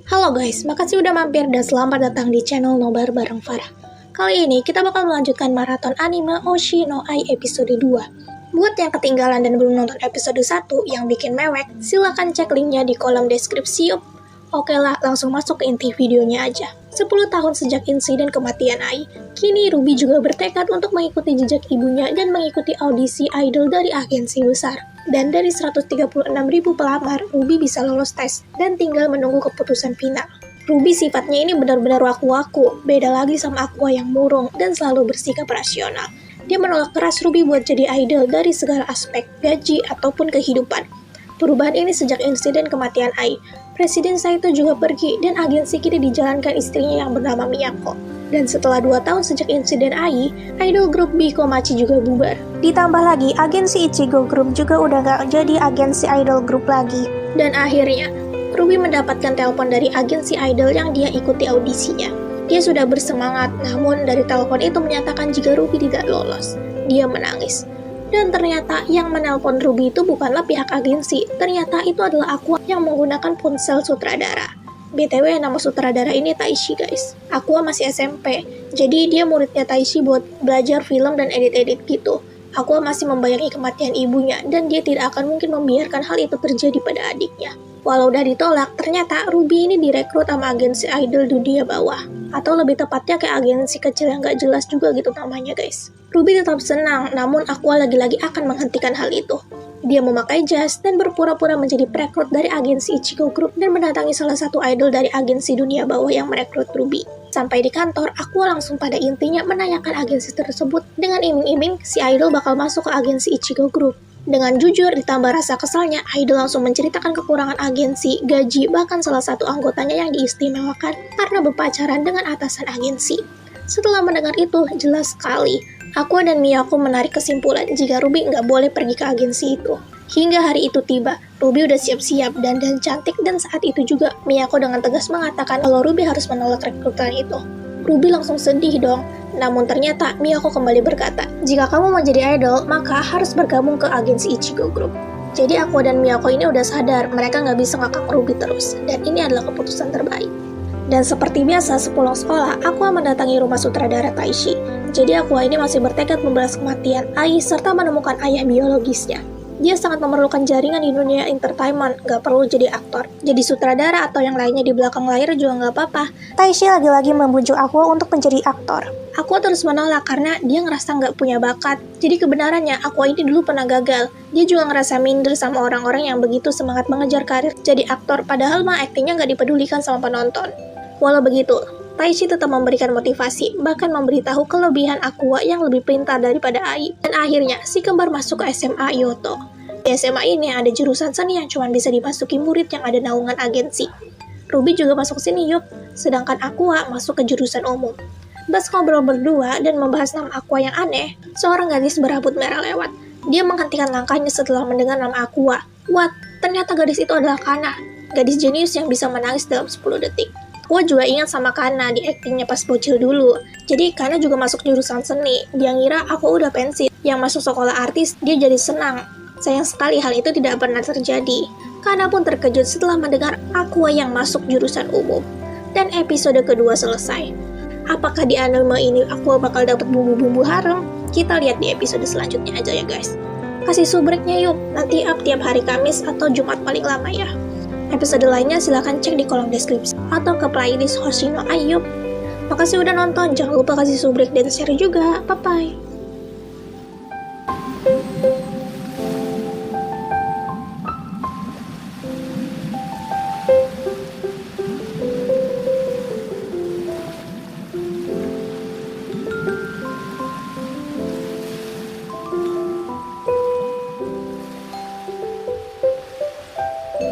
Halo guys, makasih udah mampir dan selamat datang di channel Nobar bareng Farah. Kali ini kita bakal melanjutkan maraton anime Oshi no Ai episode 2. Buat yang ketinggalan dan belum nonton episode 1 yang bikin mewek, silahkan cek linknya di kolom deskripsi yuk. Oke lah, langsung masuk ke inti videonya aja. 10 tahun sejak insiden kematian Ai, kini Ruby juga bertekad untuk mengikuti jejak ibunya dan mengikuti audisi idol dari agensi besar. Dan dari 136.000 pelamar, Ruby bisa lolos tes dan tinggal menunggu keputusan final. Ruby sifatnya ini benar-benar waku-waku, beda lagi sama Aqua yang murung dan selalu bersikap rasional. Dia menolak keras Ruby buat jadi idol dari segala aspek, gaji ataupun kehidupan. Perubahan ini sejak insiden kematian Ai. Presiden Saito juga pergi dan agensi kini dijalankan istrinya yang bernama Miyako. Dan setelah 2 tahun sejak insiden Ai, idol grup B Komachi juga bubar. Ditambah lagi, agensi Ichigo Group juga udah gak jadi agensi idol group lagi. Dan akhirnya, Ruby mendapatkan telepon dari agensi idol yang dia ikuti audisinya. Dia sudah bersemangat, namun dari telepon itu menyatakan jika Ruby tidak lolos. Dia menangis. Dan ternyata yang menelpon Ruby itu bukanlah pihak agensi, ternyata itu adalah Aqua yang menggunakan ponsel sutradara. BTW nama sutradara ini Taishi guys. Aqua masih SMP, jadi dia muridnya Taishi buat belajar film dan edit-edit gitu. Aqua masih membayangi kematian ibunya dan dia tidak akan mungkin membiarkan hal itu terjadi pada adiknya. Walau udah ditolak, ternyata Ruby ini direkrut sama agensi idol dunia bawah. Atau lebih tepatnya kayak agensi kecil yang gak jelas juga gitu namanya guys. Ruby tetap senang, namun Aqua lagi-lagi akan menghentikan hal itu. Dia memakai jas dan berpura-pura menjadi perekrut dari agensi Ichigo Group dan mendatangi salah satu idol dari agensi dunia bawah yang merekrut Ruby. Sampai di kantor, Aqua langsung pada intinya menanyakan agensi tersebut dengan iming-iming si idol bakal masuk ke agensi Ichigo Group. Dengan jujur ditambah rasa kesalnya, idol langsung menceritakan kekurangan agensi, gaji, bahkan salah satu anggotanya yang diistimewakan karena berpacaran dengan atasan agensi. Setelah mendengar itu, jelas sekali Aqua dan Miyako menarik kesimpulan jika Ruby nggak boleh pergi ke agensi itu. Hingga hari itu tiba, Ruby udah siap-siap dan cantik dan saat itu juga Miyako dengan tegas mengatakan kalau Ruby harus menolak rekrutan itu. Ruby langsung sedih dong, namun ternyata Miyako kembali berkata, jika kamu mau jadi idol, maka harus bergabung ke agensi Ichigo Group. Jadi Aqua dan Miyako ini udah sadar mereka nggak bisa ngakak Ruby terus, dan ini adalah keputusan terbaik. Dan seperti biasa, sepulang sekolah, Aqua mendatangi rumah sutradara Taishi. Jadi Aqua ini masih bertekad membalas kematian Ai serta menemukan ayah biologisnya. Dia sangat memerlukan jaringan di dunia entertainment, gak perlu jadi aktor. Jadi sutradara atau yang lainnya di belakang layar juga gak apa-apa. Taishi lagi-lagi membujuk Aqua untuk menjadi aktor. Aqua terus menolak karena dia ngerasa gak punya bakat. Jadi kebenarannya Aqua ini dulu pernah gagal. Dia juga ngerasa minder sama orang-orang yang begitu semangat mengejar karir jadi aktor, padahal mah aktingnya gak dipedulikan sama penonton. Walau begitu, Taishi tetap memberikan motivasi, bahkan memberitahu kelebihan Aqua yang lebih pintar daripada Ai. Dan akhirnya, si kembar masuk ke SMA Yoto. Di SMA ini ada jurusan seni yang cuma bisa dimasuki murid yang ada naungan agensi. Ruby juga masuk sini yuk, sedangkan Aqua masuk ke jurusan umum. Pas ngobrol berdua dan membahas nama Aqua yang aneh, seorang gadis berambut merah lewat. Dia menghentikan langkahnya setelah mendengar nama Aqua. What? Ternyata gadis itu adalah Kana, gadis jenius yang bisa menangis dalam 10 detik. Gue juga ingat sama Kana di aktingnya pas bocil dulu. Jadi Kana juga masuk jurusan seni. Dia ngira aku udah pensi. Yang masuk sekolah artis, dia jadi senang. Sayang sekali hal itu tidak pernah terjadi. Kana pun terkejut setelah mendengar Aqua yang masuk jurusan umum. Dan episode kedua selesai. Apakah di anime ini Aqua bakal dapat bumbu-bumbu harum? Kita lihat di episode selanjutnya aja ya guys. Kasih subreknya yuk. Nanti up tiap hari Kamis atau Jumat paling lama ya. Episode lainnya silahkan cek di kolom deskripsi atau ke playlist Oshi no Ai. Makasih udah nonton, jangan lupa kasih subrek dan share juga. Bye-bye.